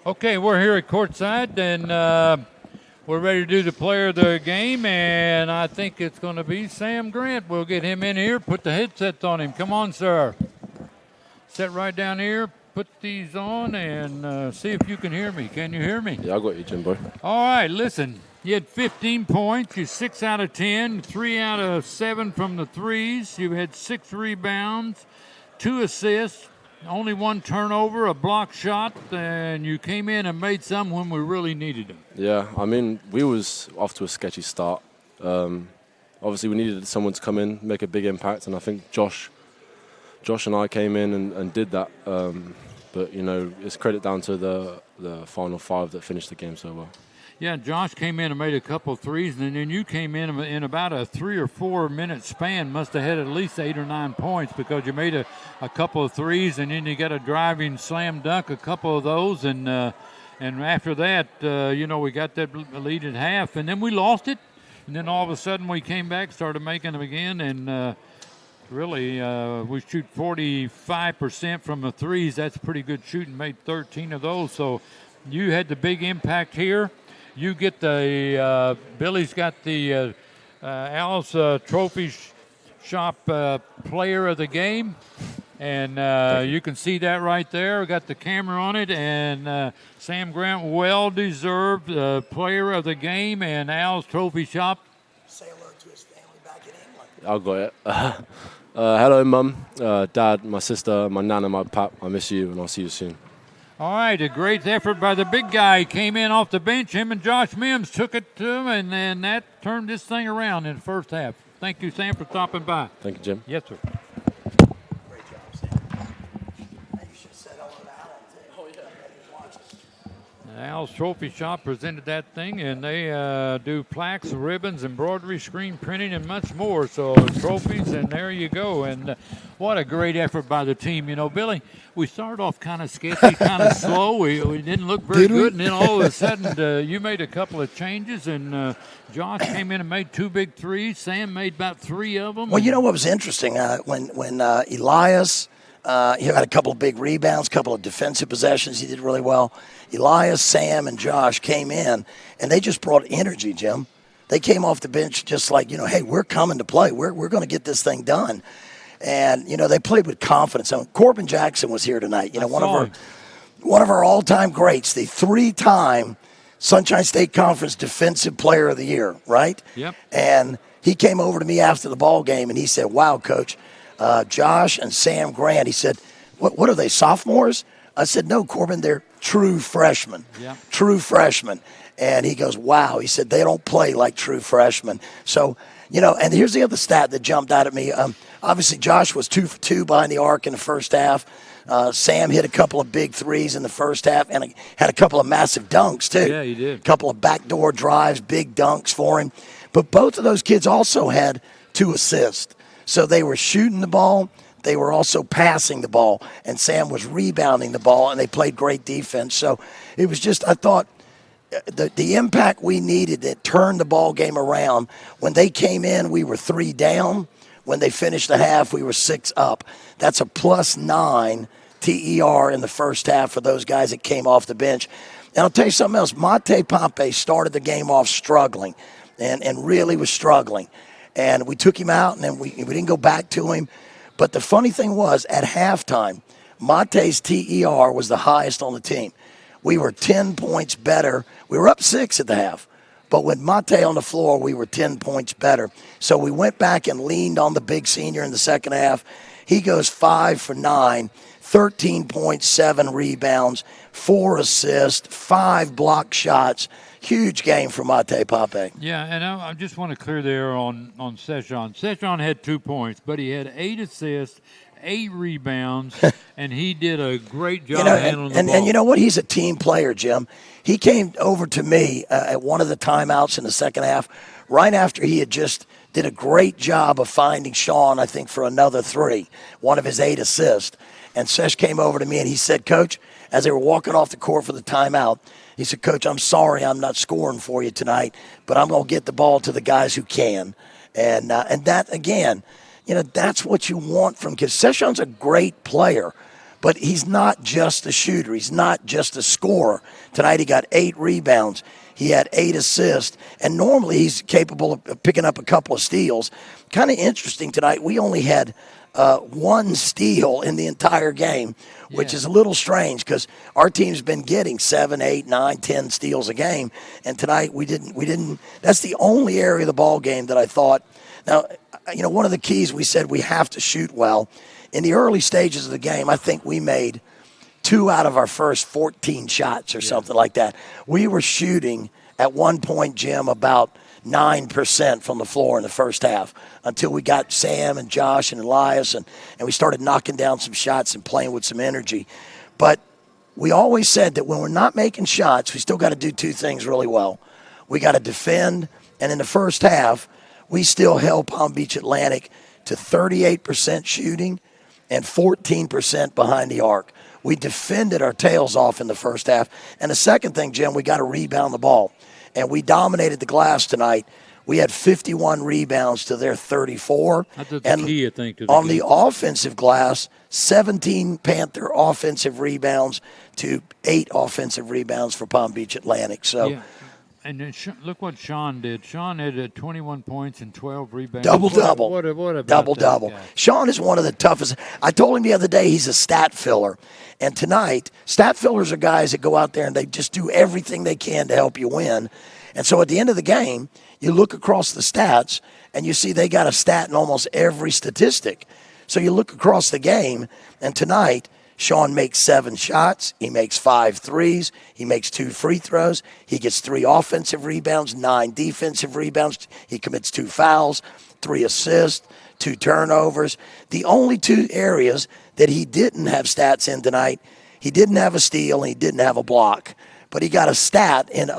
Okay, we're here at courtside, and we're ready to do the player of the game, and I think it's going to be Sam Grant. We'll get him in here, put the headsets on him. Come on, sir. Sit right down here, put these on, and see if you can hear me. Can you hear me? Yeah, I got you, Jimbo. All right, listen. You had 15 points. You're 6 out of 10, 3 out of 7 from the threes. You had 6 rebounds, 2 assists, only 1 turnover, a block shot, and you came in and made some when we really needed them. Yeah, I mean, we was off to a sketchy start. Obviously, we needed someone to come in, make a big impact, and I think Josh and I came in and did that. But, you know, it's credit down to the final 5 that finished the game so well. Yeah, Josh came in and made a couple of threes, and then you came in about a 3 or 4 minute span, must have had at least 8 or 9 points because you made a couple of threes, and then you got a driving slam dunk, a couple of those, and after that, we got that lead at half, and then we lost it, and then all of a sudden we came back, started making them again, and really we shoot 45% from the threes. That's pretty good shooting, made 13 of those, so you had the big impact here. You get the Billy's got the Al's Trophy Shop Player of the Game, and you can see that right there. We got the camera on it, and Sam Grant, well-deserved Player of the Game, and Al's Trophy Shop. Say hello to his family back in England. I got it. Hello, Mum, Dad, my sister, my nana, my pap. I miss you, and I'll see you soon. All right, a great effort by the big guy. He came in off the bench. Him and Josh Mims took it to him, and then that turned this thing around in the first half. Thank you, Sam, for stopping by. Thank you, Jim. Yes, sir. Great job, Sam. You should have said hello to Alan, too. Oh, yeah. He was watching. Al's Trophy Shop presented that thing, and they do plaques, ribbons, embroidery, screen printing, and much more. So trophies, and there you go. And what a great effort by the team. You know, Billy, we started off kind of sketchy, kind of slow. We didn't look very good, and then all of a sudden you made a couple of changes, and Josh came in and made 2 big threes. Sam made about 3 of them. Well, you know what was interesting? When Elias, he had a couple of big rebounds, a couple of defensive possessions. He did really well. Elias, Sam, and Josh came in, and they just brought energy, Jim. They came off the bench just like, hey, we're coming to play. We're going to get this thing done. And, they played with confidence. Corbin Jackson was here tonight. One of our all-time greats, the 3-time Sunshine State Conference Defensive Player of the Year, right? Yep. And he came over to me after the ball game, and he said, wow, Coach, Josh and Sam Grant, he said, what are they, sophomores? I said, no, Corbin, they're true freshmen. Yeah. True freshmen. And he goes, wow. He said, they don't play like true freshmen. So, and here's the other stat that jumped out at me. Obviously, Josh was 2 for 2 behind the arc in the first half. Sam hit a couple of big threes in the first half and had a couple of massive dunks, too. Yeah, he did. A couple of backdoor drives, big dunks for him. But both of those kids also had 2 assists. So they were shooting the ball. They were also passing the ball. And Sam was rebounding the ball, and they played great defense. So it was just, I thought, the impact we needed that turned the ball game around. When they came in, we were 3 down. When they finished the half, we were 6 up. That's a +9 TER in the first half for those guys that came off the bench. And I'll tell you something else. Mate Pompey started the game off struggling and really was struggling. And we took him out, and then we didn't go back to him. But the funny thing was, at halftime, Mate's TER was the highest on the team. We were 10 points better. We were up 6 at the half. But with Mate on the floor, we were 10 points better. So we went back and leaned on the big senior in the second half. He goes 5 for 9, 13.7 rebounds, 4 assists, 5 block shots. Huge game for Mate Pompey. Yeah, and I just want to clear there on Session. Session had 2 points, but he had 8 assists, 8 rebounds, and he did a great job handling the ball. And you know what? He's a team player, Jim. He came over to me at one of the timeouts in the second half, right after he had just did a great job of finding Sean, I think, for another 3, one of his 8 assists. And Sesh came over to me and he said, Coach, as they were walking off the court for the timeout, he said, Coach, I'm sorry I'm not scoring for you tonight, but I'm going to get the ball to the guys who can. And that, again, that's what you want from kids. Session's a great player, But he's not just a shooter. He's not just a scorer. Tonight he got 8 rebounds. He had 8 assists. And normally he's capable of picking up a couple of steals. Kind of interesting tonight. We only had 1 steal in the entire game, which is a little strange because our team's been getting 7, 8, 9, 10 steals a game. And tonight we didn't. That's the only area of the ball game that I thought. Now, one of the keys we said we have to shoot well. In the early stages of the game, I think we made 2 out of our first 14 shots or something like that. We were shooting at one point, Jim, about 9% from the floor in the first half until we got Sam and Josh and Elias and we started knocking down some shots and playing with some energy. But we always said that when we're not making shots, we still got to do 2 things really well. We got to defend, and in the first half, we still held Palm Beach Atlantic to 38% shooting and 14% behind the arc. We defended our tails off in the first half. And the second thing, Jim, we got to rebound the ball. And we dominated the glass tonight. We had 51 rebounds to their 34. That's the key, I think, to the on game. the offensive glass, 17 Panther offensive rebounds to 8 offensive rebounds for Palm Beach Atlantic. So. Yeah. And then look what Sean did. Sean had 21 points and 12 rebounds. Double-double. What about Double-double. that guy? Sean is one of the toughest. I told him the other day he's a stat filler. And tonight, stat fillers are guys that go out there and they just do everything they can to help you win. And so at the end of the game, you look across the stats and you see they got a stat in almost every statistic. So you look across the game, and tonight, Sean makes 7 shots. He makes 5 threes. He makes 2 free throws. He gets 3 offensive rebounds, 9 defensive rebounds. He commits 2 fouls, 3 assists, 2 turnovers. The only 2 areas that he didn't have stats in tonight, he didn't have a steal and he didn't have a block. But he got a stat in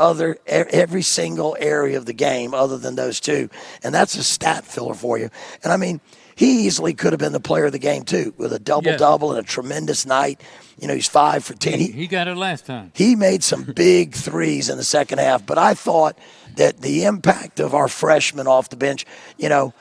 every single area of the game other than those 2. And that's a stat filler for you. And, I mean, he easily could have been the player of the game, too, with a double-double and a tremendous night. He's 5 for 10. He got it last time. He made some big threes in the second half. But I thought that the impact of our freshmen off the bench, you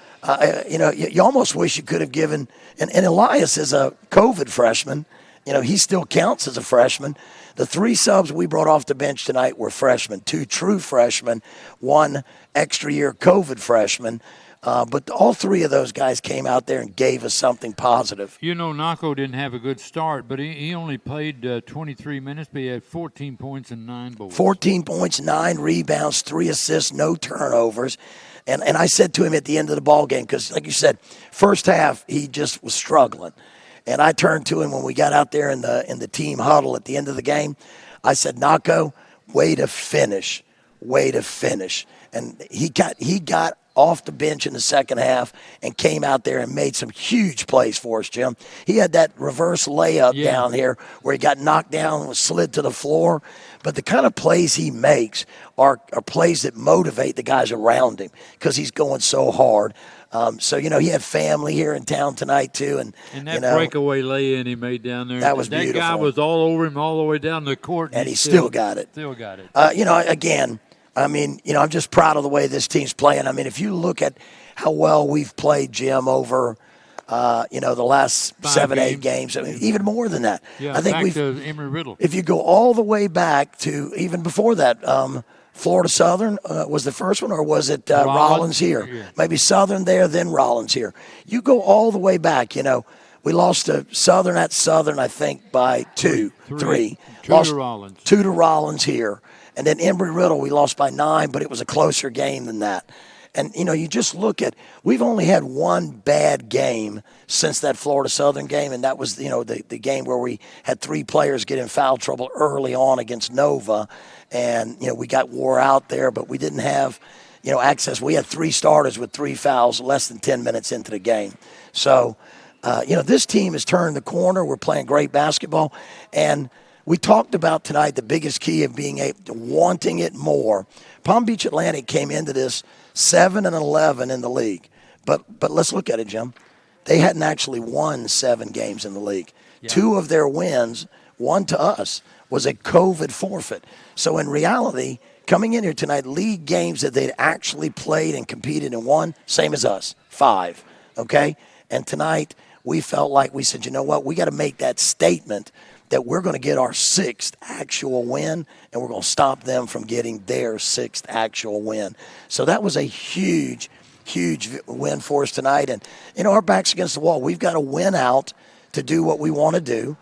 almost wish you could have given – and Elias is a COVID freshman. He still counts as a freshman. The 3 subs we brought off the bench tonight were freshmen, 2 true freshmen, 1 extra-year COVID freshman. But all 3 of those guys came out there and gave us something positive. Naco didn't have a good start, but he only played 23 minutes, but he had 14 points and 9 boards. 14 points, 9 rebounds, 3 assists, no turnovers. And I said to him at the end of the ball game, because like you said, first half he just was struggling. And I turned to him when we got out there in the team huddle at the end of the game. I said, Naco, way to finish. And he got off the bench in the second half and came out there and made some huge plays for us, Jim. He had that reverse layup down here where he got knocked down and was slid to the floor. But the kind of plays he makes are plays that motivate the guys around him because he's going so hard. He had family here in town tonight, too. And that breakaway lay-in he made down there. That was beautiful. That guy was all over him all the way down the court. And he still got it. Again, I'm just proud of the way this team's playing. I mean, if you look at how well we've played, Jim, over, the last 7, 8 games, I mean, even more than that. Yeah, I think back to Embry-Riddle. If you go all the way back to even before that, Florida Southern was the first one, or was it Rollins here? Yeah. Maybe Southern there, then Rollins here. You go all the way back, we lost to Southern at Southern, I think, by 2, 3. 2 to Rollins. 2 to Rollins here. And then Embry-Riddle, we lost by 9, but it was a closer game than that. And, you just look at, we've only had 1 bad game since that Florida Southern game, and that was, the game where we had 3 players get in foul trouble early on against Nova. And, we got wore out there, but we didn't have, access. We had 3 starters with 3 fouls less than 10 minutes into the game. So, this team has turned the corner. We're playing great basketball. And we talked about tonight the biggest key of being wanting it more. Palm Beach Atlantic came into this 7-11 in the league. But let's look at it, Jim. They hadn't actually won 7 games in the league. Yeah. 2 of their wins, 1 to us, was a COVID forfeit. So in reality, coming in here tonight, league games that they'd actually played and competed and won, same as us, 5, okay? And tonight we felt like we said, you know what, we got to make that statement that we're going to get our 6th actual win, and we're going to stop them from getting their 6th actual win. So that was a huge win for us tonight. And, our back's against the wall. We've got to win out to do what we want to do.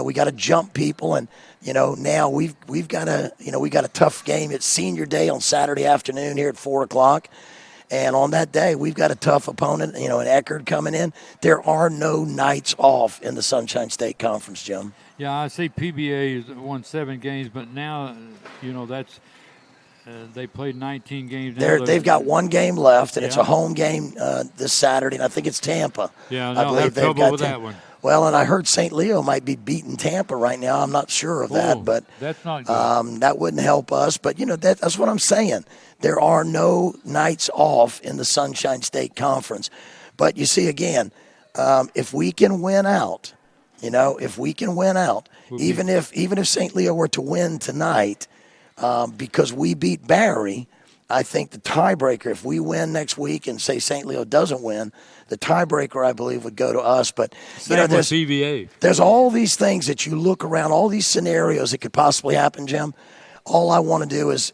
We got to jump people. And, now we've got we got a tough game. It's senior day on Saturday afternoon here at 4 o'clock. And on that day, we've got a tough opponent, an Eckerd coming in. There are no nights off in the Sunshine State Conference, Jim. Yeah, I see PBA has won 7 games, but now, that's they played 19 games. They've got 1 game left, and it's a home game this Saturday, and I think it's Tampa. Yeah, they'll have trouble with that one. Well, and I heard St. Leo might be beating Tampa right now. I'm not sure of that, but that's not good. That wouldn't help us. But, that's what I'm saying. There are no nights off in the Sunshine State Conference. But you see, again, if we can win out, even if St. Leo were to win tonight, because we beat Barry, I think the tiebreaker, if we win next week and say St. Leo doesn't win, the tiebreaker, I believe, would go to us. But there's all these things that you look around, all these scenarios that could possibly happen, Jim. All I want to do is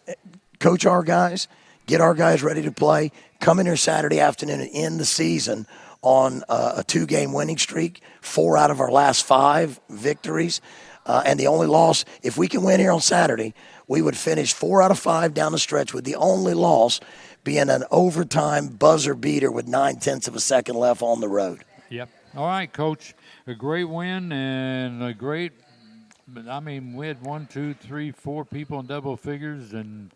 coach our guys, get our guys ready to play, come in here Saturday afternoon and end the season on a 2-game winning streak, 4 out of our last 5 victories. And the only loss, if we can win here on Saturday, we would finish 4 out of 5 down the stretch, with the only loss being an overtime buzzer beater with 9/10 of a second left on the road. Yep. All right, Coach. A great win and a great – we had 1, 2, 3, 4 people in double figures, and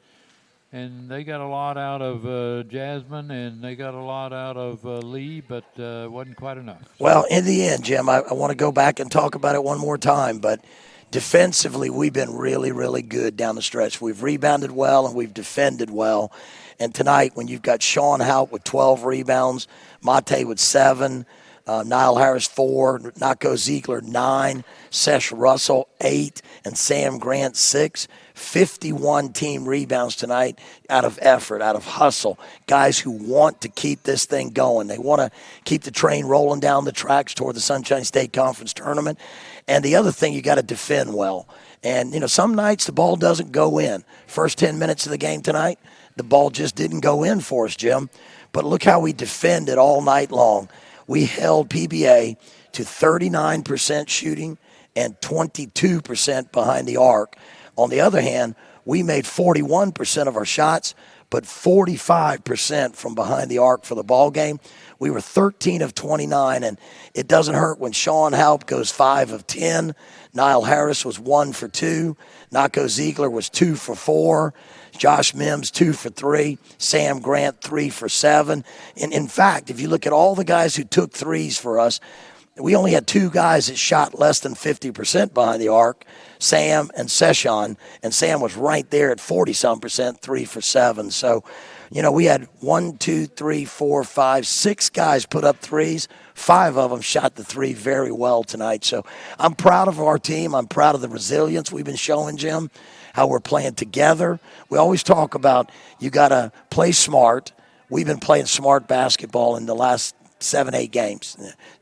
they got a lot out of Jasmine, and they got a lot out of Lee, but wasn't quite enough. Well, in the end, Jim, I want to go back and talk about it one more time, but defensively, we've been really, really good down the stretch. We've rebounded well, and we've defended well. And tonight, when you've got Sean Haupt with 12 rebounds, Mate with 7, Niall Harris 4, Naco Ziegler 9, Sesh Russell 8, and Sam Grant 6. 51 team rebounds tonight out of effort, out of hustle. Guys who want to keep this thing going. They want to keep the train rolling down the tracks toward the Sunshine State Conference tournament. And the other thing, you got to defend well. And, some nights the ball doesn't go in. First 10 minutes of the game tonight, the ball just didn't go in for us, Jim. But look how we defended all night long. We held PBA to 39% shooting and 22% behind the arc. On the other hand, we made 41% of our shots, but 45% from behind the arc for the ball game. We were 13 of 29, and it doesn't hurt when Sean Haupt goes 5 of 10. Niall Harris was 1 for 2. Naco Ziegler was 2 for 4. Josh Mims, 2 for 3. Sam Grant, 3 for 7. And in fact, if you look at all the guys who took threes for us, we only had 2 guys that shot less than 50% behind the arc, Sam and Session, and Sam was right there at 40-some%, 3 for 7. So, we had 1, 2, 3, 4, 5, 6 guys put up threes. 5 of them shot the 3 very well tonight. So I'm proud of our team. I'm proud of the resilience we've been showing, Jim, how we're playing together. We always talk about you got to play smart. We've been playing smart basketball in the last 7, 8 games,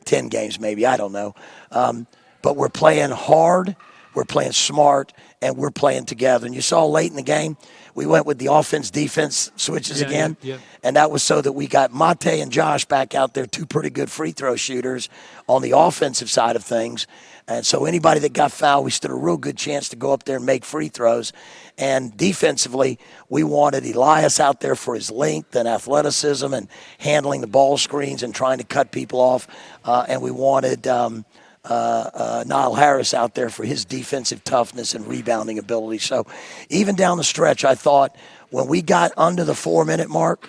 10 games maybe, I don't know. But we're playing hard, we're playing smart, and we're playing together. And you saw late in the game, we went with the offense-defense switches again. Yeah. And that was so that we got Mate and Josh back out there, 2 pretty good free throw shooters on the offensive side of things. And so anybody that got fouled, we stood a real good chance to go up there and make free throws. And defensively, we wanted Elias out there for his length and athleticism and handling the ball screens and trying to cut people off. And we wanted Niall Harris out there for his defensive toughness and rebounding ability. So even down the stretch, I thought when we got under the 4-minute mark,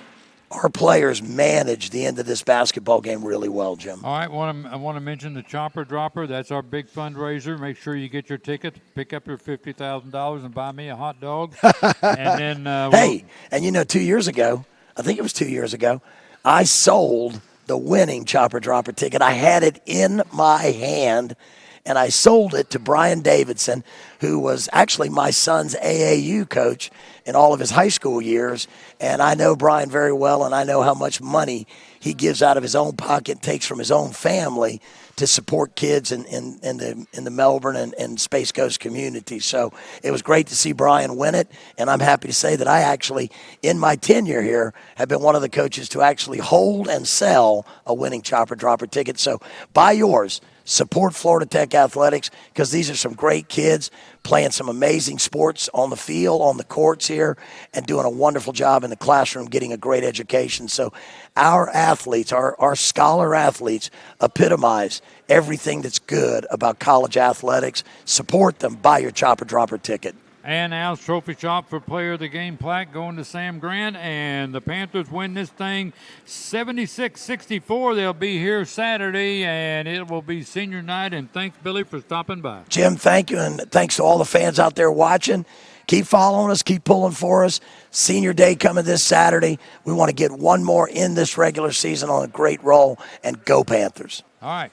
our players managed the end of this basketball game really well, Jim. All right, I want to mention the Chopper Dropper. That's our big fundraiser. Make sure you get your ticket, pick up your $50,000, and buy me a hot dog. And then hey, and 2 years ago, I think it was 2 years ago, I sold the winning Chopper Dropper ticket. I had it in my hand, and I sold it to Brian Davidson, who was actually my son's AAU coach in all of his high school years. And I know Brian very well, and I know how much money he gives out of his own pocket, takes from his own family to support kids in the Melbourne and Space Coast community. So it was great to see Brian win it, and I'm happy to say that I actually, in my tenure here, have been one of the coaches to actually hold and sell a winning Chopper Dropper ticket. So buy yours. Support Florida Tech Athletics, because these are some great kids playing some amazing sports on the field, on the courts here, and doing a wonderful job in the classroom, getting a great education. So our athletes, our scholar athletes, epitomize everything that's good about college athletics. Support them. Buy your Chopper Dropper ticket. And Al's Trophy Shop for Player of the Game plaque going to Sam Grant. And the Panthers win this thing 76-64. They'll be here Saturday, and it will be senior night. And thanks, Billy, for stopping by. Jim, thank you, and thanks to all the fans out there watching. Keep following us. Keep pulling for us. Senior Day coming this Saturday. We want to get one more in this regular season on a great roll, and go Panthers. All right.